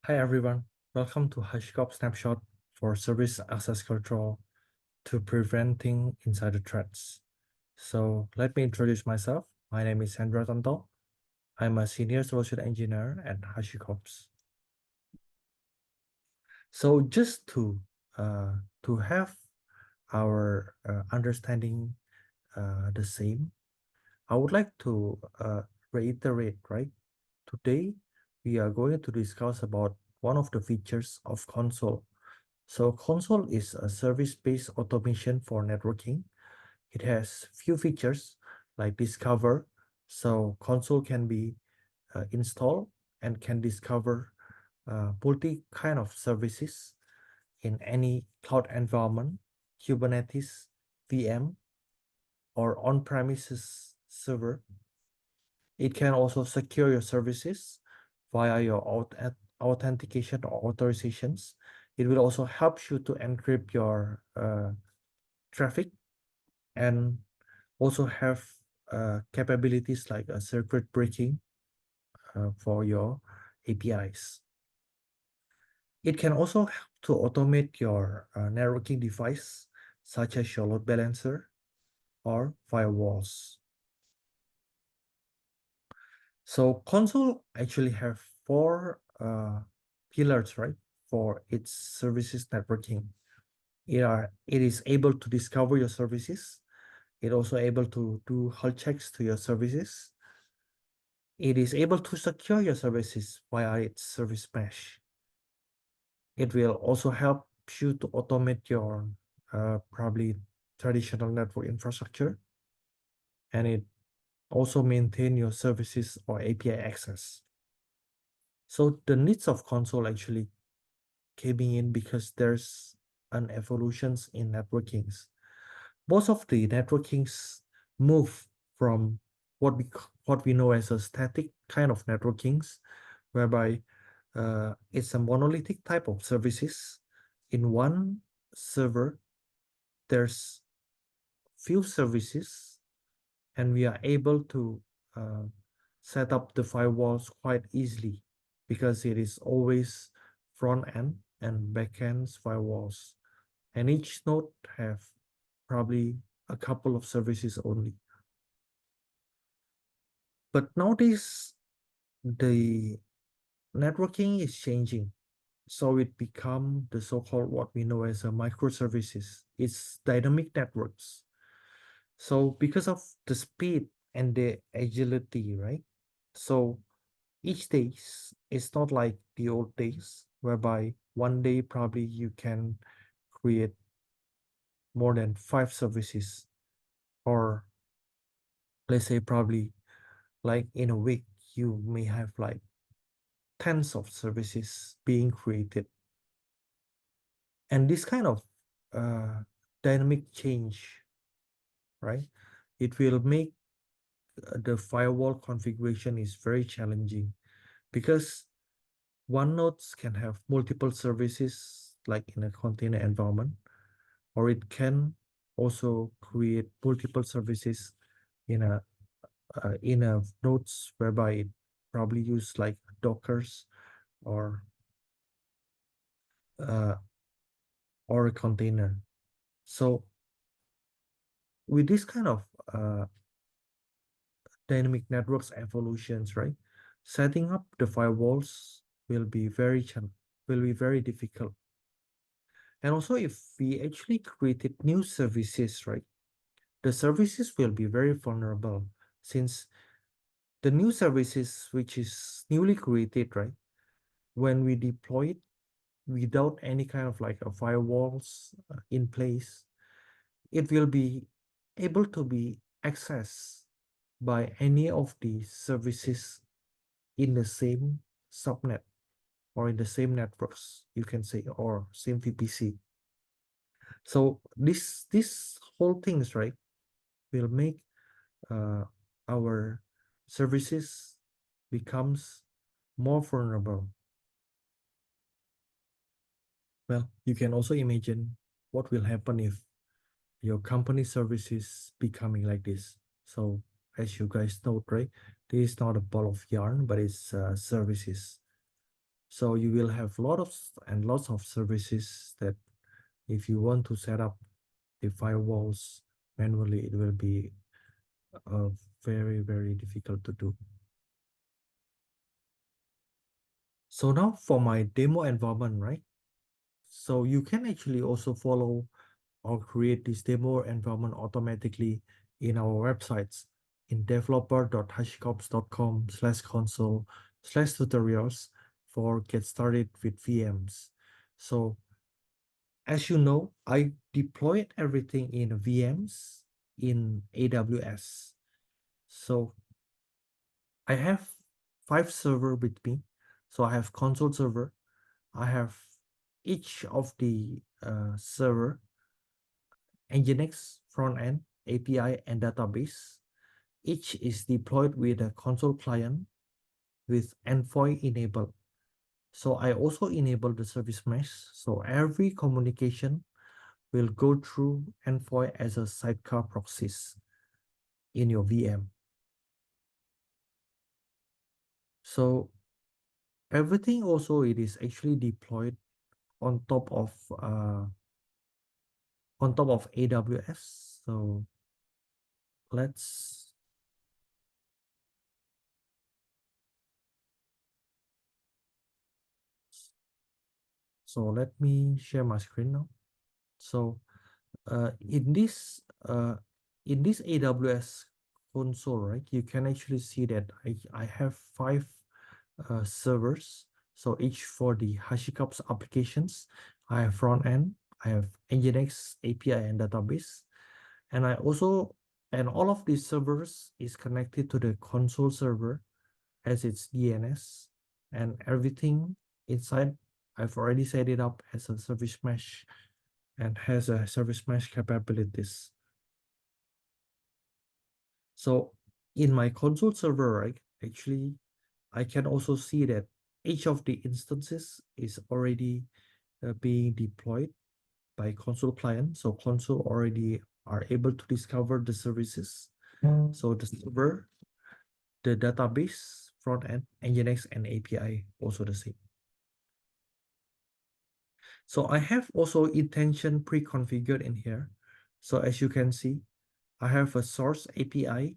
Hi everyone, welcome to HashiCorp Snapshot for Service Access Control to preventing insider threats. So let me introduce myself. My name is Hendra Tonto. I'm a senior solution engineer at HashiCorp. So just to have our understanding the same, I would like to reiterate, right? Today we are going to discuss about one of the features of Consul. So Consul is a service-based automation for networking. It has few features like discover. So Consul can be installed and can discover multi kind of services in any cloud environment, Kubernetes, VM, or on-premises server. It can also secure your services via your authentication or authorizations. It will also help you to encrypt your traffic and also have capabilities like a circuit breaking for your APIs. It can also help to automate your networking device, such as your load balancer or firewalls. So Consul actually have four pillars, right, for its services networking. It is able to discover your services. It also able to do health checks to your services. It is able to secure your services via its service mesh. It will also help you to automate your probably traditional network infrastructure, and it also maintain your services or API access. So the needs of Consul actually came in because there's an evolutions in networkings. Most of the networkings move from what we know as a static kind of networkings, whereby it's a monolithic type of services. In one server, there's few services, and we are able to uh, set up the firewalls quite easily because it is always front end and back end firewalls. And each node have probably a couple of services only. But nowadays, the networking is changing. So it become the so-called what we know as a microservices. It's dynamic networks. So because of the speed and the agility, right? So each day is not like the old days, whereby one day probably you can create more than 5 services, or let's say probably like in a week you may have like tens of services being created. And this kind of dynamic change, right? It will make the firewall configuration is very challenging because one nodes can have multiple services like in a container environment, or it can also create multiple services in a nodes whereby it probably use like Dockers or uh, or a container. So with this kind of dynamic networks evolutions, right? Setting up the firewalls will be very difficult. And also if we actually created new services, right? The services will be very vulnerable since the new services which is newly created, right? When we deploy it without any kind of like a firewalls in place, it will be able to be accessed by any of the services in the same subnet or in the same networks, you can say, or same VPC. So this whole things, right, will make uh, our services becomes more vulnerable. Well, you can also imagine what will happen if your company services becoming like this. So as you guys know, right, this is not a ball of yarn, but it's services. So you will have lots of services that if you want to set up the firewalls manually, it will be very, very difficult to do. So now for my demo environment, right? So you can actually also follow or create this demo environment automatically in our websites in developer.hashicorp.com/console/tutorials for get started with VMs. So as you know, I deployed everything in VMs in AWS. So I have 5 servers with me. So I have console server. I have each of the server, Nginx front end, API, and database. Each is deployed with a console client with endpoint enabled. So I also enable the service mesh. So every communication will go through endpoint as a sidecar proxies in your VM. So everything also it is actually deployed on top of AWS. So let's let me share my screen now. So in this AWS console, right, you can actually see that I have 5 servers. So each for the HashiCorp applications, I have front end, I have Nginx API and database, and all of these servers is connected to the console server as its DNS, and everything inside I've already set it up as a service mesh and has a service mesh capabilities. So in my console server, right, actually, I can also see that each of the instances is already being deployed by console client. So console already are able to discover the services. So the server, the database, front end, Nginx, and API also the same. So I have also intention pre-configured in here. So as you can see, I have a source API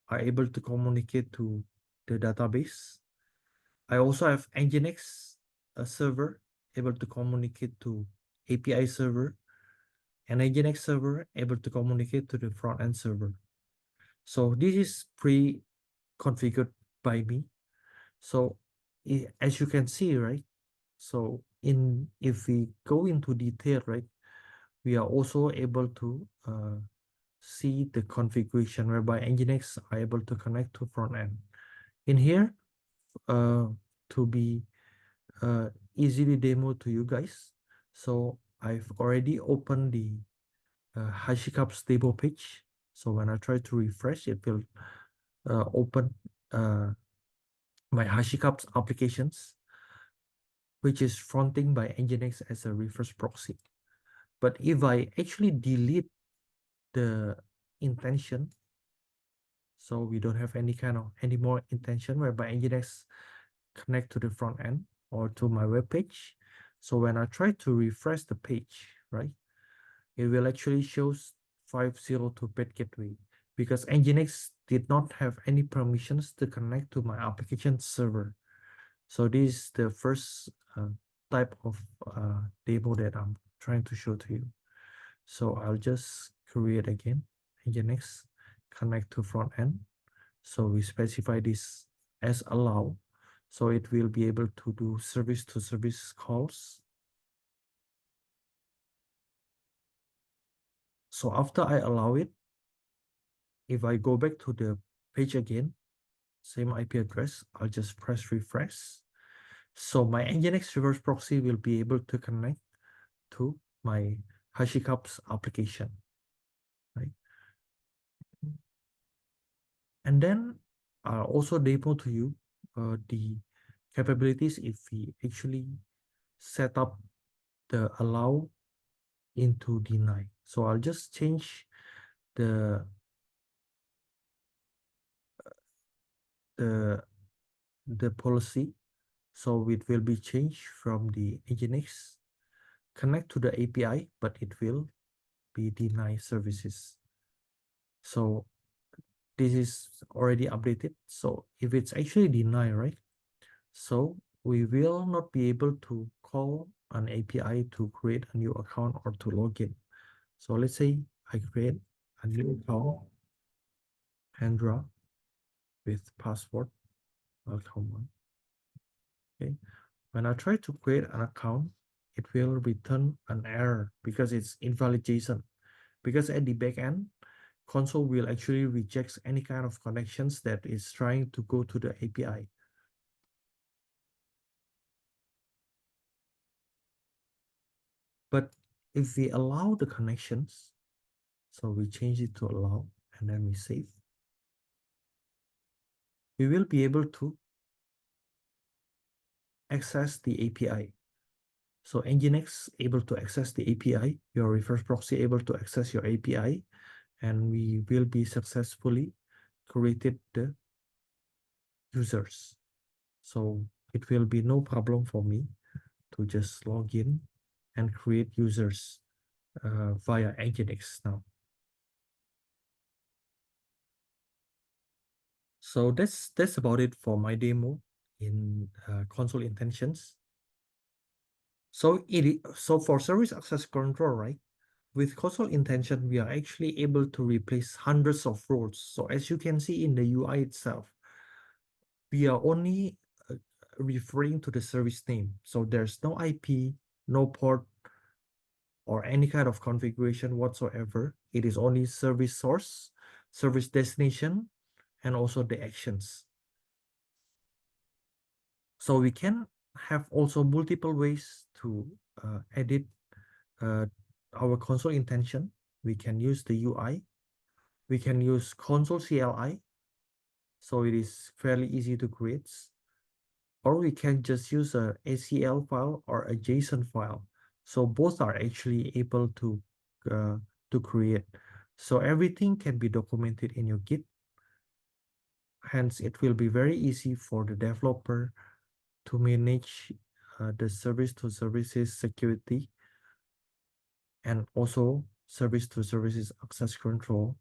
are able to communicate to the database. I also have Nginx server able to communicate to API server, and Nginx server able to communicate to the front end server. So this is pre-configured by me. So as you can see, right? So if we go into detail, right, we are also able to see the configuration whereby Nginx are able to connect to front end. In here, to be easily demo to you guys. So I've already opened the HashiCorp's demo page. So when I try to refresh, it will open my HashiCorp's applications, which is fronting by Nginx as a reverse proxy. But if I actually delete the intention, so we don't have any more intention whereby Nginx connect to the front end or to my web page. So when I try to refresh the page, right, it will actually shows 502 pet gateway because Nginx did not have any permissions to connect to my application server. So this is the first type of demo that I'm trying to show to you. So I'll just create again Nginx connect to front end. So we specify this as allow. So it will be able to do service to service calls. So after I allow it, if I go back to the page again, same IP address, I'll just press refresh. So my Nginx reverse proxy will be able to connect to my HashiCorp's application, right? And then I'll also demo to you the capabilities if we actually set up the allow into deny. So I'll just change the the policy So it will be changed from the Nginx connect to the API, but it will be deny services. So this is already updated. So if it's actually deny, right? So we will not be able to call an API to create a new account or to log in. So let's say I create a new account, Andra, with password, welcome one. Okay. When I try to create an account, it will return an error because it's invalid JSON. Because at the back end, Consul will actually reject any kind of connections that is trying to go to the API. But if we allow the connections, so we change it to allow and then we save, we will be able to access the API. So Nginx able to access the API, your reverse proxy able to access your API, and we will be successfully created the users. So it will be no problem for me to just log in and create users via Nginx now. So that's about it for my demo in Consul intentions. So for service access control, right? With Consul intention, we are actually able to replace hundreds of roles. So as you can see in the UI itself, we are only referring to the service name. So there's no IP, no port, or any kind of configuration whatsoever. It is only service source, service destination, and also the actions. So we can have also multiple ways to edit our console intention. We can use the UI. We can use console CLI. So it is fairly easy to create. Or we can just use a ACL file or a JSON file. So both are actually able to create. So everything can be documented in your Git. Hence, it will be very easy for the developer to manage the service to services security and also service to services access control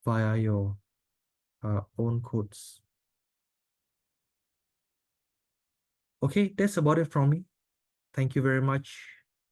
via your own codes. Okay, that's about it from me. Thank you very much.